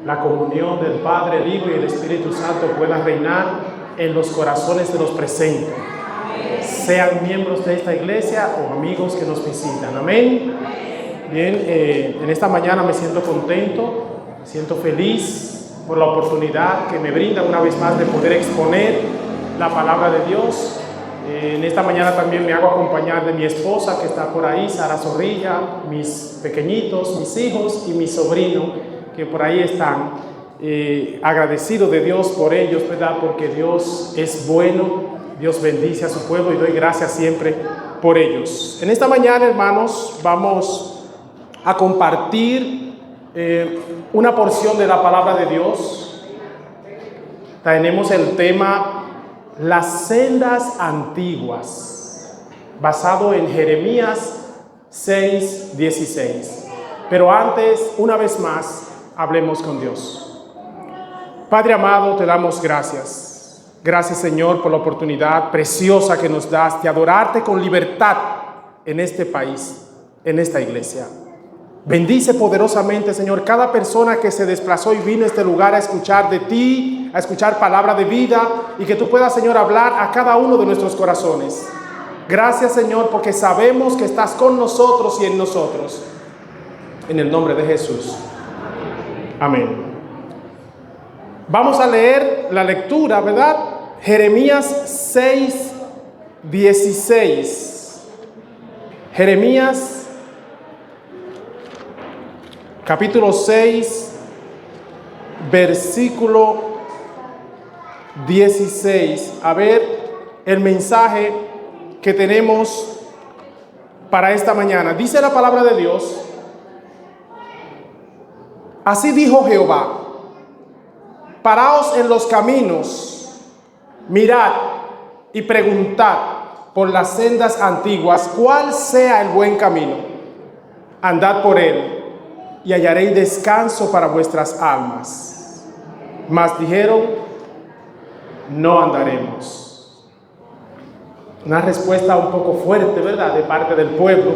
la comunión del Padre, el Hijo y el Espíritu Santo pueda reinar en los corazones de los presentes, sean miembros de esta iglesia o amigos que nos visitan. Amén. Bien, en esta mañana me siento contento, me siento feliz por la oportunidad que me brinda una vez más de poder exponer la palabra de Dios. En esta mañana también me hago acompañar de mi esposa que está por ahí, Sara Zorrilla, mis pequeñitos, mis hijos y mi sobrino que por ahí están. Agradecido de Dios por ellos, ¿verdad? Porque Dios es bueno, Dios bendice a su pueblo y doy gracias siempre por ellos. En esta mañana, hermanos, vamos a compartir una porción de la palabra de Dios. Tenemos el tema las sendas antiguas, basado en Jeremías 6:16. Pero antes, una vez más, hablemos con Dios. Padre amado, te damos gracias. Gracias, Señor, por la oportunidad preciosa que nos das de adorarte con libertad en este país, en esta iglesia. Bendice poderosamente, Señor, cada persona que se desplazó y vino a este lugar a escuchar de ti, a escuchar palabra de vida, y que tú puedas, Señor, hablar a cada uno de nuestros corazones. Gracias, Señor, porque sabemos que estás con nosotros y en nosotros. En el nombre de Jesús. Amén. Vamos a leer la lectura, ¿verdad? Jeremías 6:16. Jeremías capítulo 6, versículo 16. A ver el mensaje que tenemos para esta mañana. Dice la palabra de Dios: así dijo Jehová, paraos en los caminos, mirad y preguntad por las sendas antiguas, cuál sea el buen camino. Andad por él y hallaréis descanso para vuestras almas. Mas dijeron, no andaremos. Una respuesta un poco fuerte, ¿verdad?, de parte del pueblo.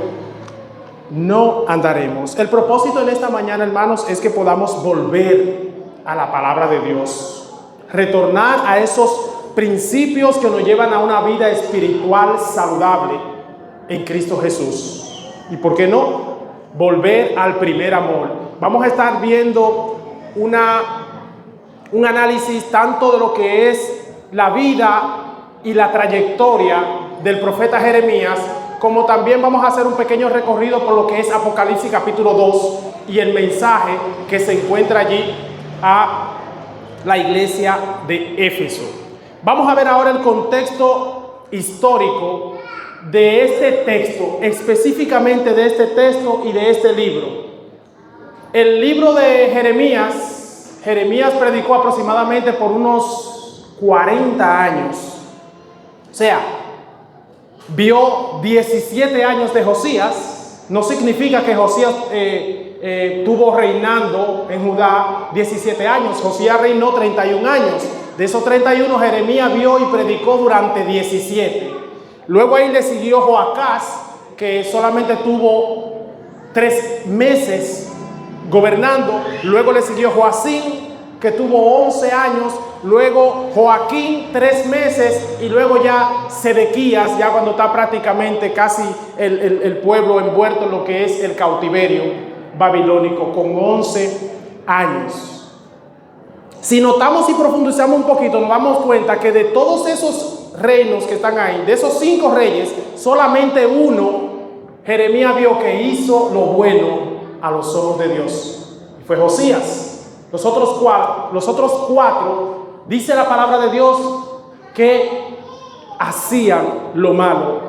No andaremos. El propósito en esta mañana, hermanos, es que podamos volver a la palabra de Dios, retornar a esos principios que nos llevan a una vida espiritual saludable en Cristo Jesús. ¿Y por qué no? Volver al primer amor. Vamos a estar viendo un análisis tanto de lo que es la vida y la trayectoria del profeta Jeremías, como también vamos a hacer un pequeño recorrido por lo que es Apocalipsis capítulo 2 y el mensaje que se encuentra allí a la iglesia de Éfeso. Vamos a ver ahora el contexto histórico de este texto, específicamente de este texto y de este libro. El libro de Jeremías predicó aproximadamente por unos 40 años. O sea, vio 17 años de Josías. No significa que Josías estuvo reinando en Judá 17 años. Josías reinó 31 años. De esos 31, Jeremías vio y predicó durante 17. Luego ahí le siguió Joacás, que solamente tuvo 3 meses gobernando. Luego le siguió Joacim, que tuvo 11 años. Luego Joaquín, 3 meses. Y luego ya Sedequías, ya cuando está prácticamente casi el pueblo envuelto en lo que es el cautiverio babilónico, con 11 años. Si notamos y profundizamos un poquito, nos damos cuenta que de todos esos reinos que están ahí, de esos 5 reyes, solamente uno, Jeremías vio que hizo lo bueno a los ojos de Dios. Fue Josías. Los otros cuatro, dice la palabra de Dios, que hacían lo malo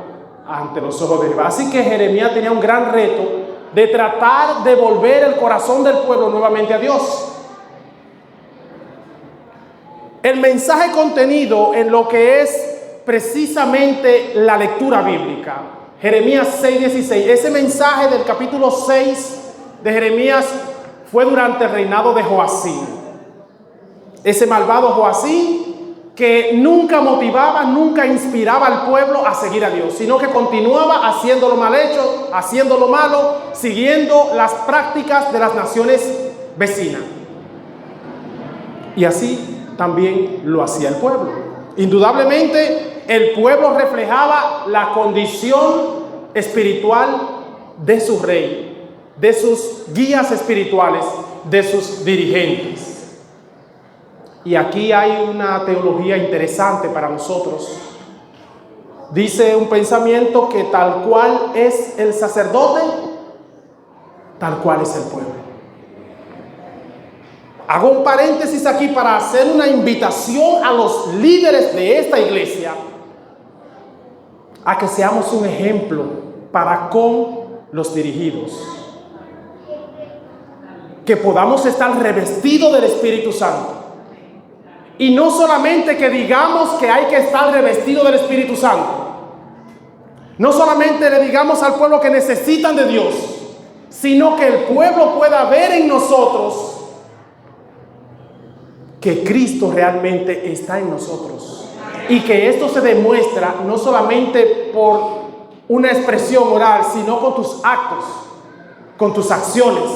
ante los ojos de Jehová. Así que Jeremías tenía un gran reto de tratar de volver el corazón del pueblo nuevamente a Dios. El mensaje contenido en lo que es precisamente la lectura bíblica, Jeremías 6:16, ese mensaje del capítulo 6 de Jeremías fue durante el reinado de Joacim. Ese malvado Joacim que nunca motivaba, nunca inspiraba al pueblo a seguir a Dios, sino que continuaba haciendo lo mal hecho, haciendo lo malo, siguiendo las prácticas de las naciones vecinas. Y así también lo hacía el pueblo. Indudablemente, el pueblo reflejaba la condición espiritual de su rey, de sus guías espirituales, de sus dirigentes. Y aquí hay una teología interesante para nosotros. Dice un pensamiento que tal cual es el sacerdote, tal cual es el pueblo. Hago un paréntesis aquí para hacer una invitación a los líderes de esta iglesia a que seamos un ejemplo para con los dirigidos. Que podamos estar revestidos del Espíritu Santo. Y no solamente que digamos que hay que estar revestido del Espíritu Santo. No solamente le digamos al pueblo que necesitan de Dios, sino que el pueblo pueda ver en nosotros que Cristo realmente está en nosotros. Y que esto se demuestra no solamente por una expresión oral, sino con tus actos, con tus acciones,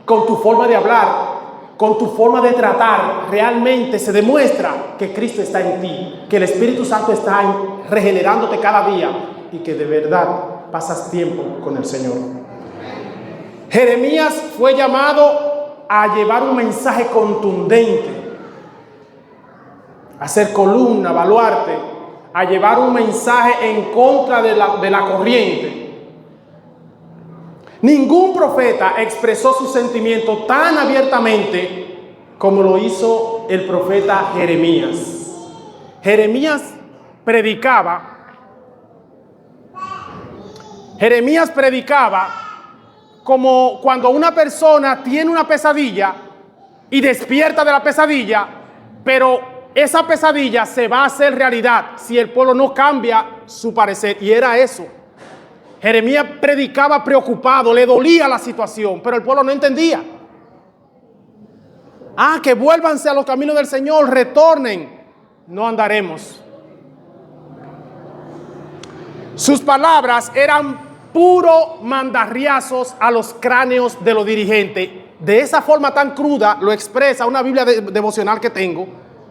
con tu forma de hablar, con tu forma de tratar. Realmente se demuestra que Cristo está en ti, que el Espíritu Santo está regenerándote cada día y que de verdad pasas tiempo con el Señor. Jeremías fue llamado a llevar un mensaje contundente, a ser columna, baluarte, a llevar un mensaje en contra de la corriente. Ningún profeta expresó su sentimiento tan abiertamente como lo hizo el profeta Jeremías. Jeremías predicaba como cuando una persona tiene una pesadilla y despierta de la pesadilla, pero esa pesadilla se va a hacer realidad si el pueblo no cambia su parecer. Y era eso. Jeremías predicaba preocupado, le dolía la situación, pero el pueblo no entendía. Que vuélvanse a los caminos del Señor, retornen, no andaremos. Sus palabras eran puro mandarriazos a los cráneos de los dirigentes. De esa forma tan cruda lo expresa una Biblia devocional que tengo.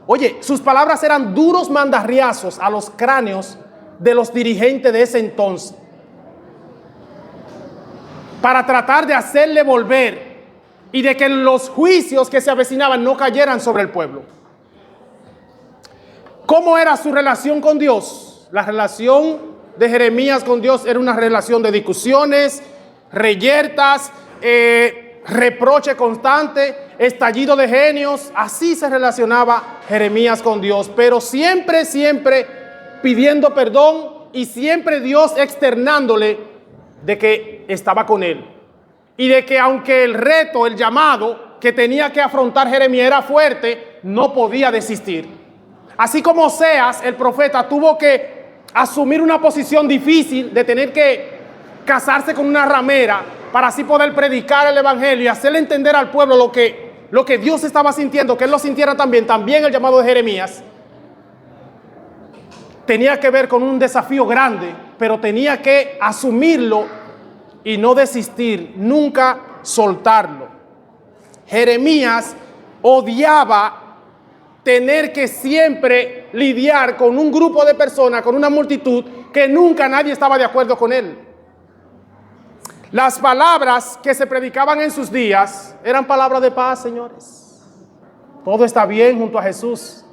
Oye, sus palabras eran duros mandarriazos a los cráneos de los dirigentes de ese entonces, para tratar de hacerle volver y de que los juicios que se avecinaban no cayeran sobre el pueblo. ¿Cómo era su relación con Dios? La relación de Jeremías con Dios era una relación de discusiones, reyertas, reproche constante, estallido de genios. Así se relacionaba Jeremías con Dios, pero siempre pidiendo perdón y siempre Dios externándole de que estaba con él. Y de que aunque el reto, el llamado que tenía que afrontar Jeremías era fuerte, no podía desistir. Así como Oseas, el profeta, tuvo que asumir una posición difícil de tener que casarse con una ramera para así poder predicar el evangelio y hacerle entender al pueblo lo que Dios estaba sintiendo, que él lo sintiera también el llamado de Jeremías tenía que ver con un desafío grande, pero tenía que asumirlo y no desistir, nunca soltarlo. Jeremías odiaba tener que siempre lidiar con un grupo de personas, con una multitud que nunca nadie estaba de acuerdo con él. Las palabras que se predicaban en sus días eran palabras de paz, señores. Todo está bien junto a Jesús.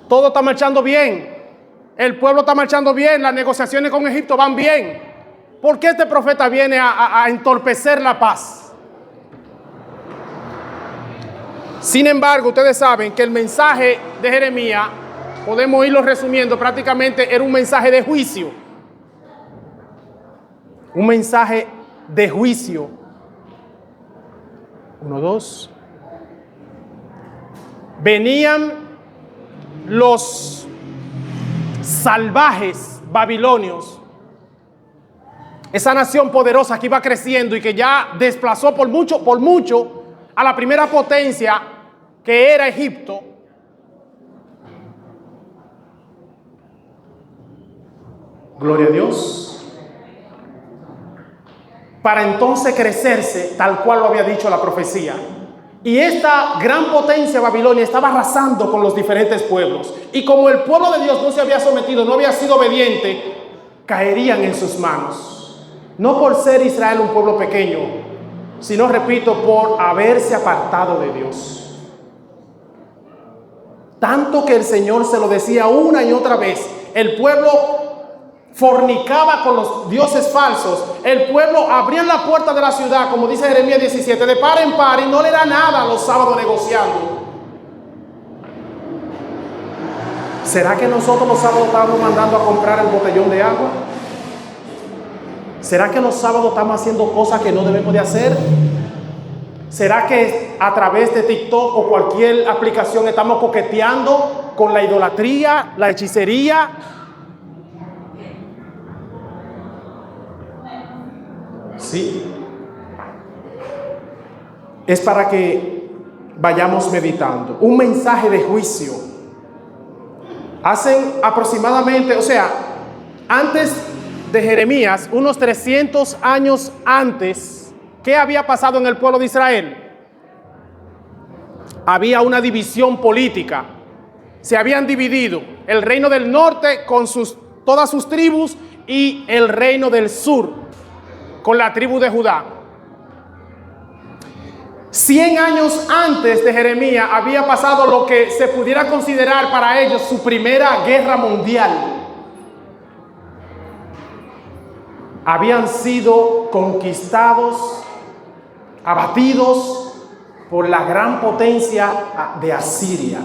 Todo está marchando bien. El pueblo está marchando bien. Las negociaciones con Egipto van bien. ¿Por qué este profeta viene a entorpecer la paz? Sin embargo, ustedes saben que el mensaje de Jeremías, podemos irlo resumiendo, prácticamente era un mensaje de juicio. Un mensaje de juicio. 1, 2. Venían los salvajes babilonios, esa nación poderosa que iba creciendo y que ya desplazó por mucho a la primera potencia que era Egipto. Gloria a Dios. Para entonces crecerse tal cual lo había dicho la profecía Y esta gran potencia Babilonia estaba arrasando con los diferentes pueblos. Y como el pueblo de Dios no se había sometido, no había sido obediente, caerían en sus manos. No por ser Israel un pueblo pequeño, sino, repito, por haberse apartado de Dios. Tanto que el Señor se lo decía una y otra vez. El pueblo fornicaba con los dioses falsos. El pueblo abría la puerta de la ciudad, como dice Jeremías 17, de par en par, y no le da nada los sábados negociando. ¿Será que nosotros los sábados estamos mandando a comprar el botellón de agua? ¿Será que los sábados estamos haciendo cosas que no debemos de hacer? ¿Será que a través de TikTok o cualquier aplicación estamos coqueteando con la idolatría, la hechicería? Sí. Es para que vayamos meditando. Un mensaje de juicio. Hacen aproximadamente, antes de Jeremías, unos 300 años antes, ¿qué había pasado en el pueblo de Israel? Había una división política. Se habían dividido el reino del norte con todas sus tribus y el reino del sur con la tribu de Judá. 100 años antes de Jeremías había pasado lo que se pudiera considerar para ellos su primera guerra mundial. Habían sido conquistados, abatidos por la gran potencia de Asiria,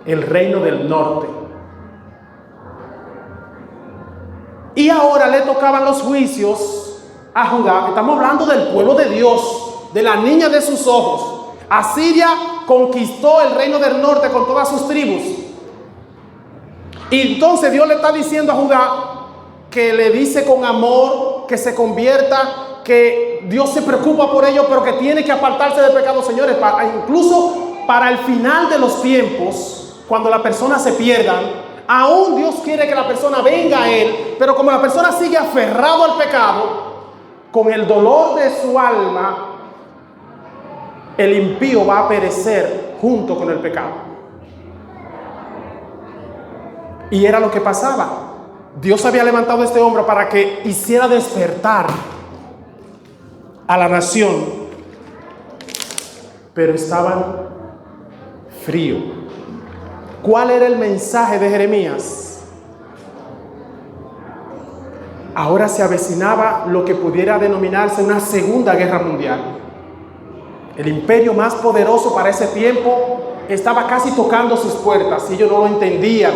el reino del norte. Y ahora le tocaban los juicios a Judá. Estamos hablando del pueblo de Dios, de la niña de sus ojos. Asiria conquistó el reino del norte con todas sus tribus. Y entonces Dios le está diciendo a Judá que le dice con amor que se convierta, que Dios se preocupa por ello, pero que tiene que apartarse del pecado, señores. Incluso para el final de los tiempos, cuando la persona se pierda, aún Dios quiere que la persona venga a Él, pero como la persona sigue aferrado al pecado, con el dolor de su alma, el impío va a perecer junto con el pecado. Y era lo que pasaba. Dios había levantado a este hombre para que hiciera despertar a la nación, pero estaban fríos. ¿Cuál era el mensaje de Jeremías? Ahora se avecinaba lo que pudiera denominarse una segunda guerra mundial. El imperio más poderoso para ese tiempo estaba casi tocando sus puertas y ellos no lo entendían.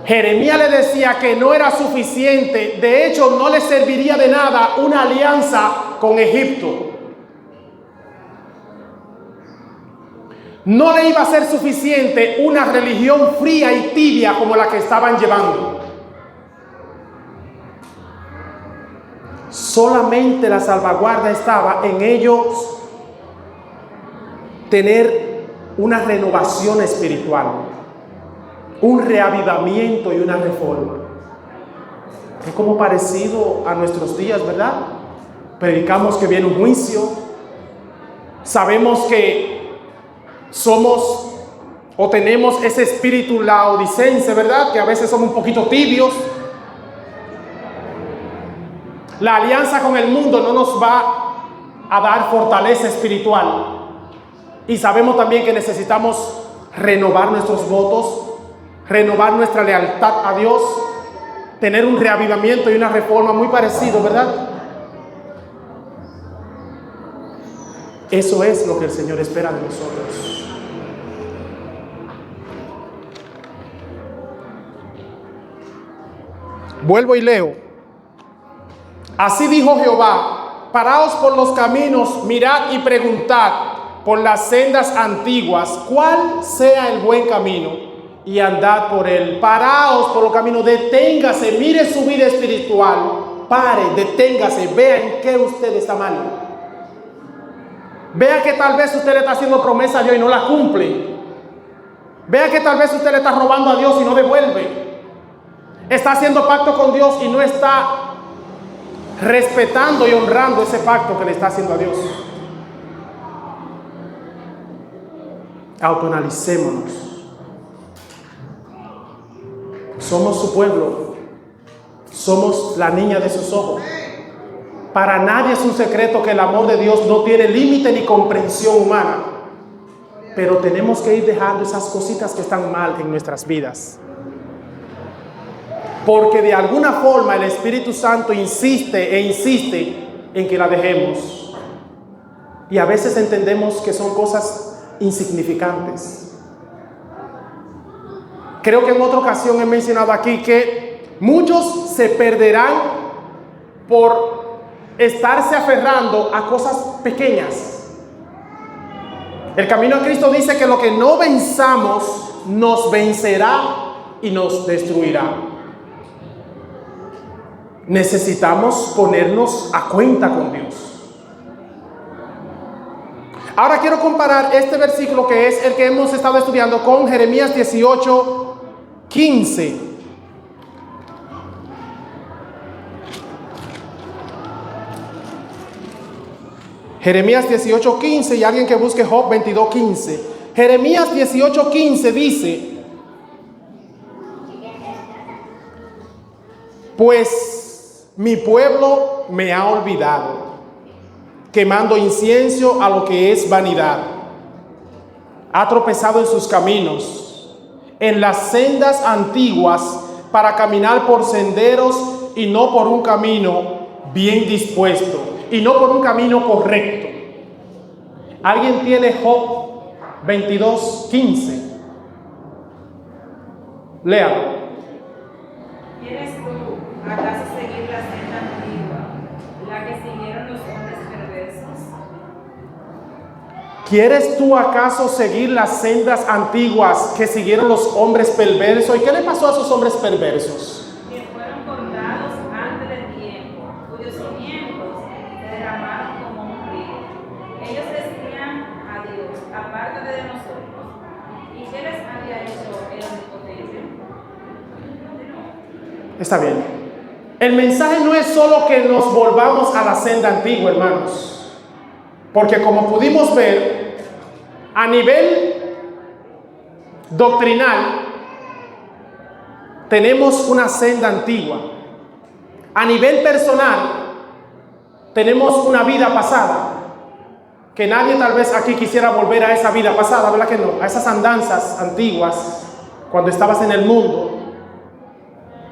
Jeremías le decía que no era suficiente, de hecho no le serviría de nada una alianza con Egipto. No le iba a ser suficiente una religión fría y tibia como la que estaban llevando. Solamente la salvaguarda estaba en ellos tener una renovación espiritual, un reavivamiento y una reforma. Es como parecido a nuestros días, ¿verdad? Predicamos que viene un juicio. Sabemos que somos o tenemos ese espíritu laodicense, ¿verdad? Que a veces somos un poquito tibios. La alianza con el mundo no nos va a dar fortaleza espiritual. Y sabemos también que necesitamos renovar nuestros votos, renovar nuestra lealtad a Dios, tener un reavivamiento y una reforma muy parecido, ¿verdad? Eso es lo que el Señor espera de nosotros. Vuelvo y leo. Así dijo Jehová: paraos por los caminos, mirad y preguntad por las sendas antiguas, cuál sea el buen camino, y andad por él. Paraos por los caminos, deténgase, mire su vida espiritual, pare, deténgase, vea en qué usted está mal. Vea que tal vez usted le está haciendo promesa a Dios y no la cumple. Vea que tal vez usted le está robando a Dios y no devuelve. Está haciendo pacto con Dios y no está respetando y honrando ese pacto que le está haciendo a Dios. Autoanalicémonos. Somos su pueblo. Somos la niña de sus ojos. Para nadie es un secreto que el amor de Dios no tiene límite ni comprensión humana. Pero tenemos que ir dejando esas cositas que están mal en nuestras vidas. Porque de alguna forma el Espíritu Santo insiste en que la dejemos. Y a veces entendemos que son cosas insignificantes. Creo que en otra ocasión he mencionado aquí que muchos se perderán por estarse aferrando a cosas pequeñas. El camino a Cristo dice que lo que no venzamos nos vencerá y nos destruirá. Necesitamos ponernos a cuenta con Dios. Ahora quiero comparar este versículo, que es el que hemos estado estudiando, con Jeremías 18:15. Jeremías 18:15, y alguien que busque Job 22:15. Jeremías 18:15 dice: pues mi pueblo me ha olvidado, quemando incienso a lo que es vanidad. Ha tropezado en sus caminos, en las sendas antiguas, para caminar por senderos y no por un camino bien dispuesto, y no por un camino correcto. ¿Alguien tiene Job 22:15? Léalo. ¿Quieres tú acaso seguir la senda antigua, la que siguieron los hombres perversos? ¿Quieres tú acaso seguir las sendas antiguas que siguieron los hombres perversos? ¿Y qué le pasó a esos hombres perversos? Que fueron cortados antes del tiempo, cuyos cimientos se derramaron como un río. Ellos decían a Dios: apártate de nosotros. ¿Y qué les había hecho el Omnipotente? Está bien. El mensaje no es solo que nos volvamos a la senda antigua, hermanos. Porque como pudimos ver, a nivel doctrinal, tenemos una senda antigua. A nivel personal, tenemos una vida pasada. Que nadie tal vez aquí quisiera volver a esa vida pasada, ¿verdad que no? A esas andanzas antiguas, cuando estabas en el mundo,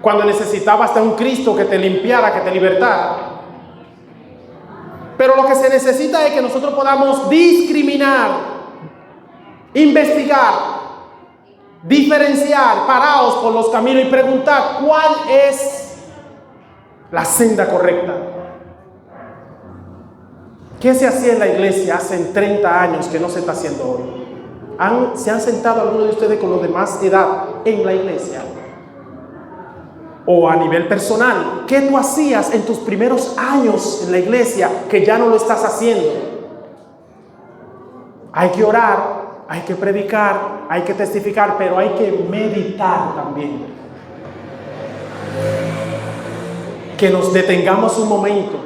cuando necesitabas de un Cristo que te limpiara, que te libertara. Pero lo que se necesita es que nosotros podamos discriminar, investigar, diferenciar, parados por los caminos y preguntar cuál es la senda correcta. ¿Qué se hacía en la iglesia hace 30 años que no se está haciendo hoy? ¿Se han sentado algunos de ustedes con los de más edad en la iglesia? O a nivel personal, ¿qué tú hacías en tus primeros años en la iglesia que ya no lo estás haciendo? Hay que orar, hay que predicar, hay que testificar, pero hay que meditar también. Que nos detengamos un momento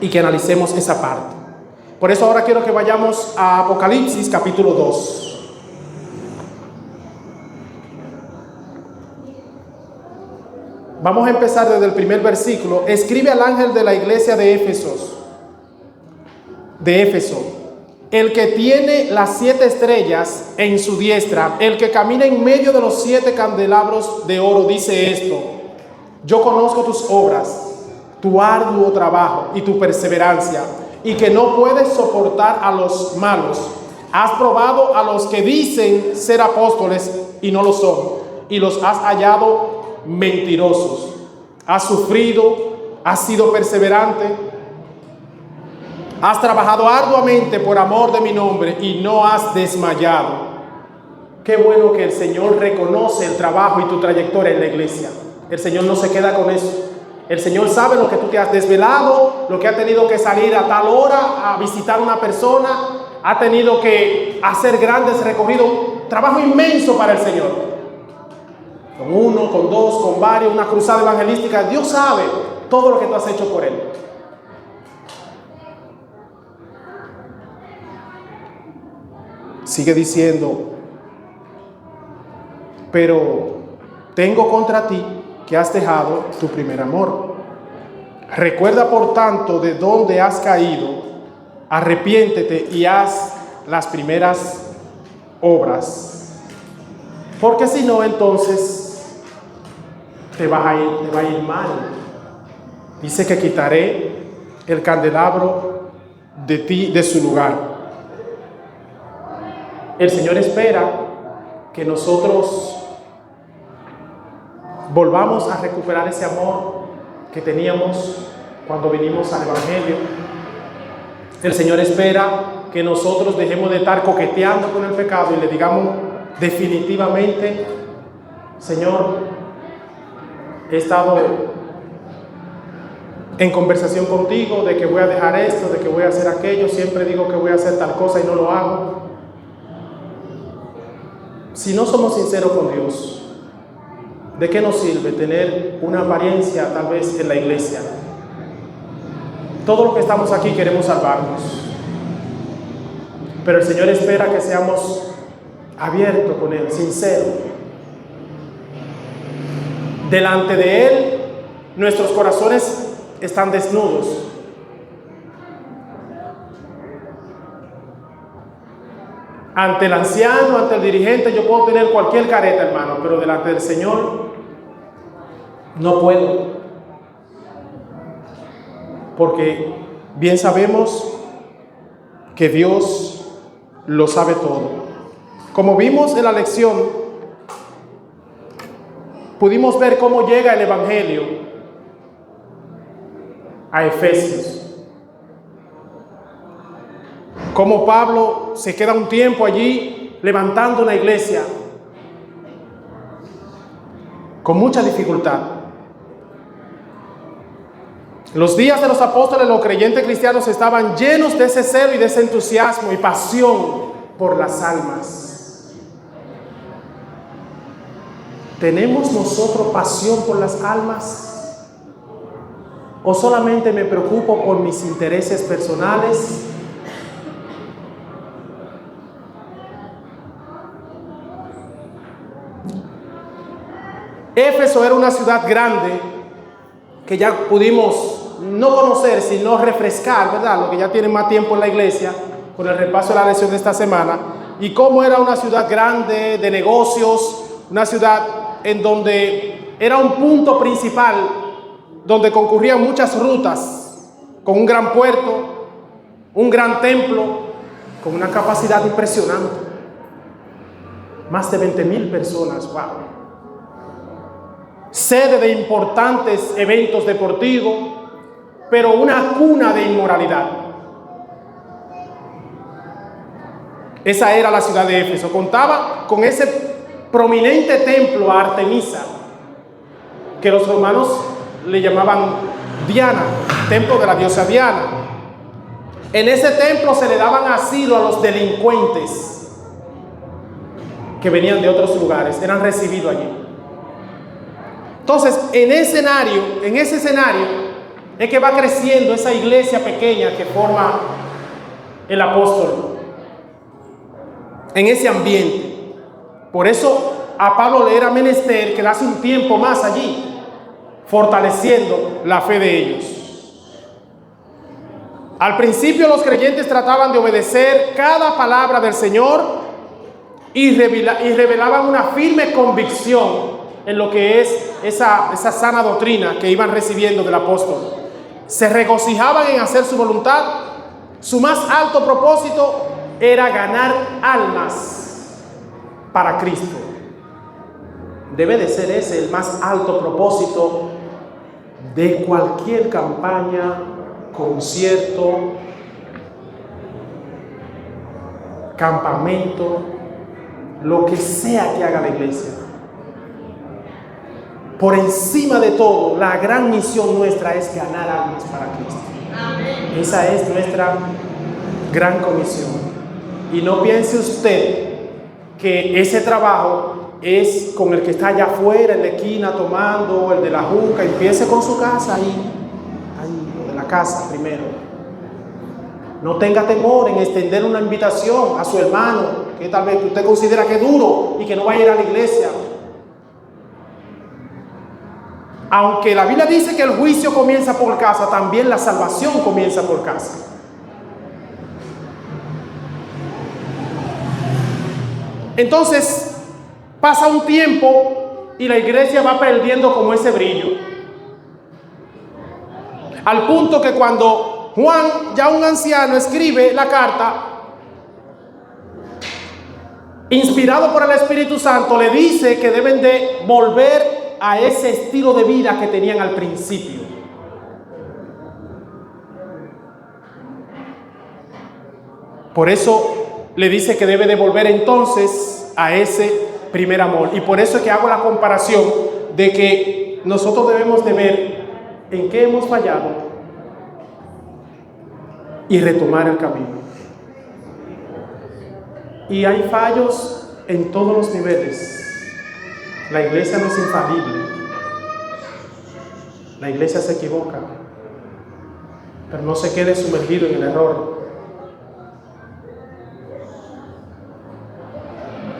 y que analicemos esa parte. Por eso ahora quiero que vayamos a Apocalipsis capítulo 2. Vamos a empezar desde el primer versículo. Escribe al ángel de la iglesia de Éfeso, el que tiene las 7 estrellas en su diestra, el que camina en medio de los 7 candelabros de oro, dice esto: yo conozco tus obras, tu arduo trabajo y tu perseverancia, y que no puedes soportar a los malos. Has probado a los que dicen ser apóstoles y no lo son, y los has hallado mentirosos. Has sufrido, has sido perseverante, has trabajado arduamente por amor de mi nombre y no has desmayado. Qué bueno que el Señor reconoce el trabajo y tu trayectoria en la iglesia. El Señor no se queda con eso. El Señor sabe lo que tú te has desvelado, lo que ha tenido que salir a tal hora a visitar a una persona, ha tenido que hacer grandes recorridos, trabajo inmenso para el Señor. con uno, con dos, con varios, una cruzada evangelística. Dios sabe todo lo que tú has hecho por Él. Sigue diciendo, pero tengo contra ti que has dejado tu primer amor. Recuerda por tanto de dónde has caído, arrepiéntete y haz las primeras obras. Porque si no, entonces te va a ir mal. Dice que quitaré el candelabro de ti de su lugar. El Señor espera que nosotros volvamos a recuperar ese amor que teníamos cuando vinimos al Evangelio. El Señor espera que nosotros dejemos de estar coqueteando con el pecado y le digamos definitivamente: Señor, he estado en conversación contigo de que voy a dejar esto, de que voy a hacer aquello, siempre digo que voy a hacer tal cosa y no lo hago. Si no somos sinceros con Dios, ¿de qué nos sirve tener una apariencia tal vez en la iglesia? Todos los que estamos aquí queremos salvarnos, pero el Señor espera que seamos abiertos con Él, sinceros. Delante de Él, nuestros corazones están desnudos. Ante el anciano, ante el dirigente, yo puedo tener cualquier careta, hermano, pero delante del Señor no puedo. Porque bien sabemos que Dios lo sabe todo. Como vimos en la lección, pudimos ver cómo llega el Evangelio a Efesios. Cómo Pablo se queda un tiempo allí levantando una iglesia con mucha dificultad. Los días de los apóstoles, los creyentes cristianos estaban llenos de ese celo y de ese entusiasmo y pasión por las almas. ¿Tenemos nosotros pasión por las almas? ¿O solamente me preocupo por mis intereses personales? Éfeso era una ciudad grande que ya pudimos no conocer, sino refrescar, ¿verdad? Los que ya tienen más tiempo en la iglesia, con el repaso de la lección de esta semana, y cómo era una ciudad grande de negocios, una ciudad en donde era un punto principal, donde concurrían muchas rutas, con un gran puerto, un gran templo, con una capacidad impresionante. Más de 20,000 personas, wow. Sede de importantes eventos deportivos, pero una cuna de inmoralidad. Esa era la ciudad de Éfeso. Contaba con ese prominente templo a Artemisa, que los romanos le llamaban Diana, templo de la diosa Diana. En ese templo se le daban asilo a los delincuentes que venían de otros lugares, eran recibidos allí. Entonces, en ese escenario es que va creciendo esa iglesia pequeña que forma el apóstol. En ese ambiente. Por eso a Pablo le era menester quedarse un tiempo más allí, fortaleciendo la fe de ellos. Al principio los creyentes trataban de obedecer cada palabra del Señor y revelaban una firme convicción en lo que es esa sana doctrina que iban recibiendo del apóstol. Se regocijaban en hacer su voluntad. Su más alto propósito era ganar almas para Cristo. Debe de ser ese el más alto propósito de cualquier campaña, concierto, campamento, lo que sea que haga la iglesia. Por encima de todo, la gran misión nuestra es ganar almas para Cristo. Amén. Esa es nuestra gran comisión. Y no piense usted que ese trabajo es con el que está allá afuera, en la esquina, tomando, el de la juca. Empiece con su casa ahí, lo de la casa primero. No tenga temor en extender una invitación a su hermano, que tal vez usted considera que es duro y que no va a ir a la iglesia. Aunque la Biblia dice que el juicio comienza por casa, también la salvación comienza por casa. Entonces, pasa un tiempo y la iglesia va perdiendo como ese brillo. Al punto que cuando Juan, ya un anciano, escribe la carta, inspirado por el Espíritu Santo, le dice que deben de volver a ese estilo de vida que tenían al principio. Por eso le dice que debe de volver entonces a ese primer amor. Y por eso es que hago la comparación de que nosotros debemos de ver en qué hemos fallado y retomar el camino. Y hay fallos en todos los niveles. La iglesia no es infalible. La iglesia se equivoca, pero no se quede sumergido en el error.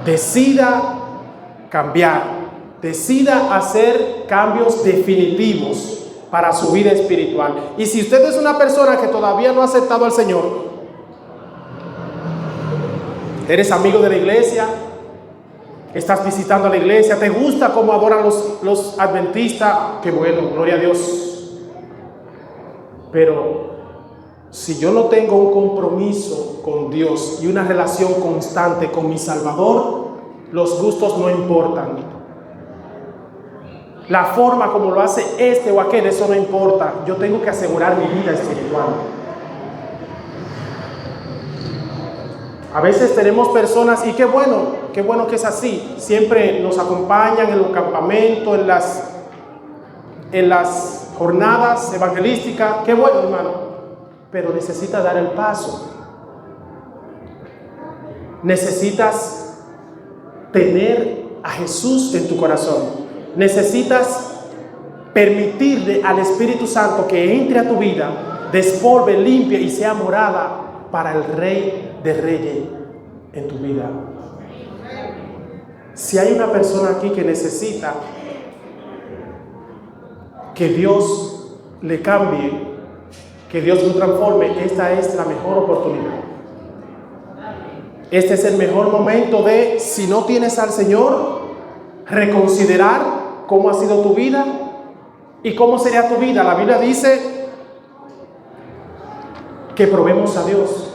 Decida cambiar, decida hacer cambios definitivos para su vida espiritual. Y si usted es una persona que todavía no ha aceptado al Señor, eres amigo de la iglesia, estás visitando la iglesia, te gusta cómo adoran los adventistas, qué bueno, gloria a Dios. Pero si yo no tengo un compromiso con Dios y una relación constante con mi Salvador, los gustos no importan. La forma como lo hace este o aquel, eso no importa. Yo tengo que asegurar mi vida espiritual. A veces tenemos personas, y qué bueno que es así, siempre nos acompañan en los campamentos, en las jornadas evangelísticas, qué bueno, hermano, pero necesitas dar el paso. Necesitas tener a Jesús en tu corazón. Necesitas permitirle al Espíritu Santo que entre a tu vida, despolve, limpie y sea morada para el Rey de Reyes en tu vida. Si hay una persona aquí que necesita que Dios le cambie, que Dios lo transforme, esta es la mejor oportunidad. Este es el mejor momento de, si no tienes al Señor, reconsiderar cómo ha sido tu vida y cómo sería tu vida. La Biblia dice que probemos a Dios.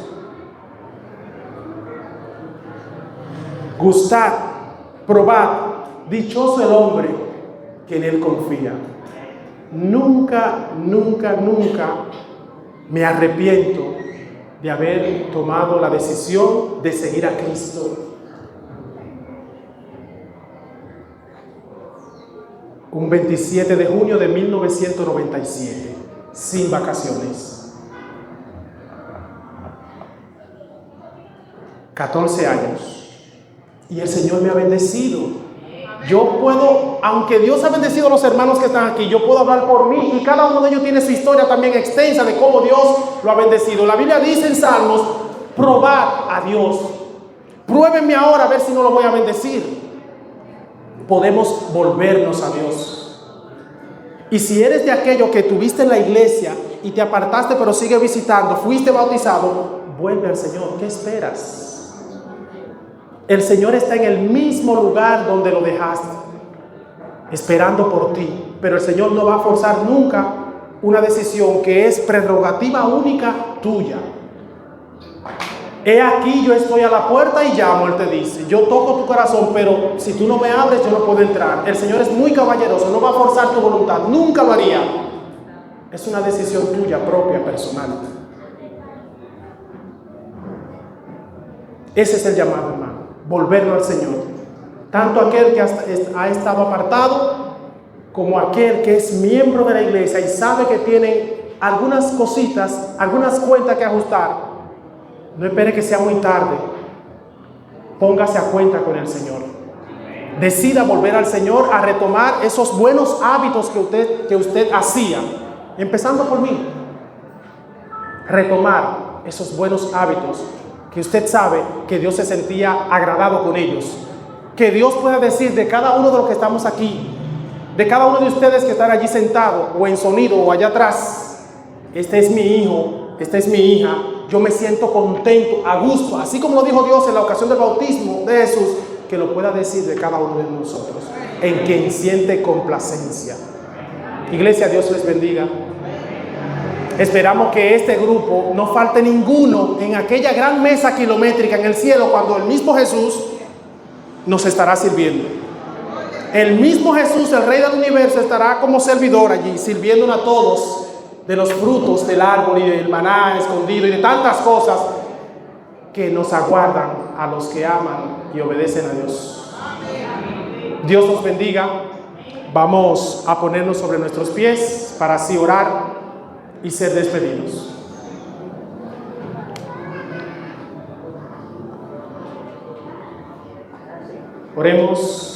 Gustad, probad, dichoso el hombre que en Él confía. Nunca me arrepiento de haber tomado la decisión de seguir a Cristo. Un 27 de junio de 1997, sin vacaciones. 14 años. Y el Señor me ha bendecido. Yo puedo, aunque Dios ha bendecido a los hermanos que están aquí, yo puedo hablar por mí y cada uno de ellos tiene su historia también extensa de cómo Dios lo ha bendecido. La Biblia dice en Salmos, probad a Dios. Pruébenme ahora a ver si no lo voy a bendecir. Podemos volvernos a Dios. Y si eres de aquello que tuviste en la iglesia y te apartaste pero sigue visitando, fuiste bautizado, vuelve al Señor. ¿Qué esperas? El Señor está en el mismo lugar donde lo dejaste, esperando por ti. Pero el Señor no va a forzar nunca una decisión que es prerrogativa única tuya. He aquí, yo estoy a la puerta y llamo, Él te dice. Yo toco tu corazón, pero si tú no me abres, yo no puedo entrar. El Señor es muy caballeroso, no va a forzar tu voluntad, nunca lo haría. Es una decisión tuya, propia, personal. Ese es el llamado, hermano. Volvernos al Señor, tanto aquel que ha estado apartado como aquel que es miembro de la iglesia y sabe que tiene algunas cositas, algunas cuentas que ajustar. No espere que sea muy tarde, póngase a cuenta con el Señor. decida volver al Señor, a retomar esos buenos hábitos que usted hacía, empezando por mí. Retomar esos buenos hábitos que usted sabe que Dios se sentía agradado con ellos. Que Dios pueda decir de cada uno de los que estamos aquí, de cada uno de ustedes que están allí sentados o en sonido o allá atrás: este es mi hijo, esta es mi hija, yo me siento contento, a gusto, así como lo dijo Dios en la ocasión del bautismo de Jesús, que lo pueda decir de cada uno de nosotros, en quien siente complacencia. Iglesia, Dios les bendiga. Esperamos que este grupo no falte ninguno en aquella gran mesa kilométrica en el cielo, cuando el mismo Jesús nos estará sirviendo. El mismo Jesús, el Rey del universo, estará como servidor allí, sirviéndonos a todos de los frutos del árbol y del maná escondido y de tantas cosas que nos aguardan a los que aman y obedecen a Dios. Dios nos bendiga. Vamos a ponernos sobre nuestros pies para así orar y ser despedidos. Oremos.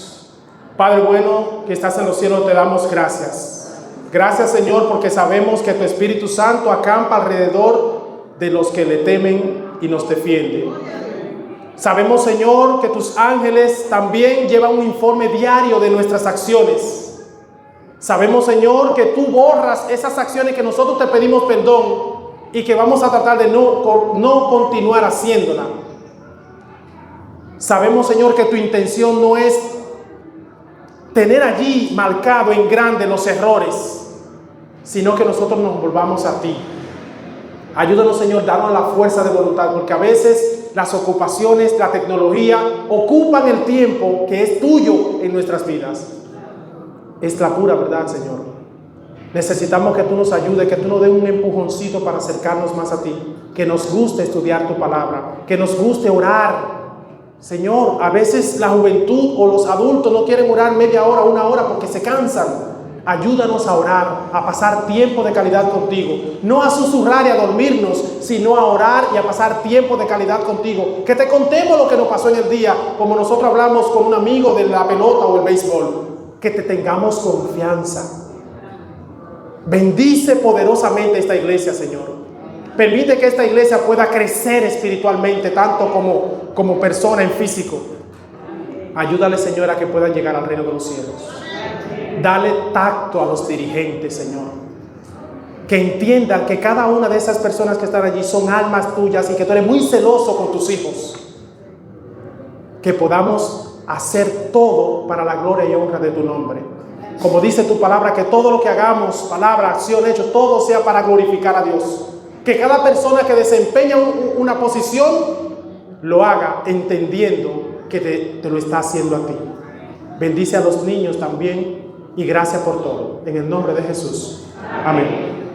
Padre bueno que estás en los cielos, te damos gracias. Gracias, Señor, porque sabemos que tu Espíritu Santo acampa alrededor de los que le temen y nos defiende. Sabemos, Señor, que tus ángeles también llevan un informe diario de nuestras acciones. Sabemos, Señor, que tú borras esas acciones que nosotros te pedimos perdón y que vamos a tratar de no continuar haciéndola. Sabemos, Señor, que tu intención no es tener allí marcado en grande los errores, sino que nosotros nos volvamos a ti. Ayúdanos, Señor, danos la fuerza de voluntad, porque a veces las ocupaciones, la tecnología ocupan el tiempo que es tuyo en nuestras vidas. Es la pura verdad, Señor. Necesitamos que tú nos ayudes, que tú nos des un empujoncito para acercarnos más a ti, que nos guste estudiar tu palabra, que nos guste orar. Señor, a veces la juventud o los adultos no quieren orar media hora, una hora porque se cansan. Ayúdanos a orar, a pasar tiempo de calidad contigo. No a susurrar y a dormirnos, sino a orar y a pasar tiempo de calidad contigo. Que te contemos lo que nos pasó en el día, como nosotros hablamos con un amigo de la pelota o el béisbol. Que te tengamos confianza. Bendice poderosamente esta iglesia, Señor. Permite que esta iglesia pueda crecer espiritualmente, tanto como persona en físico. Ayúdale, Señor, a que puedan llegar al reino de los cielos. Dale tacto a los dirigentes, Señor. Que entiendan que cada una de esas personas que están allí son almas tuyas y que tú eres muy celoso con tus hijos. Que podamos hacer todo para la gloria y honra de tu nombre. Como dice tu palabra, que todo lo que hagamos, palabra, acción, hecho, todo sea para glorificar a Dios. Que cada persona que desempeña una posición lo haga entendiendo que te lo está haciendo a ti. Bendice a los niños también y gracias por todo. En el nombre de Jesús. Amén.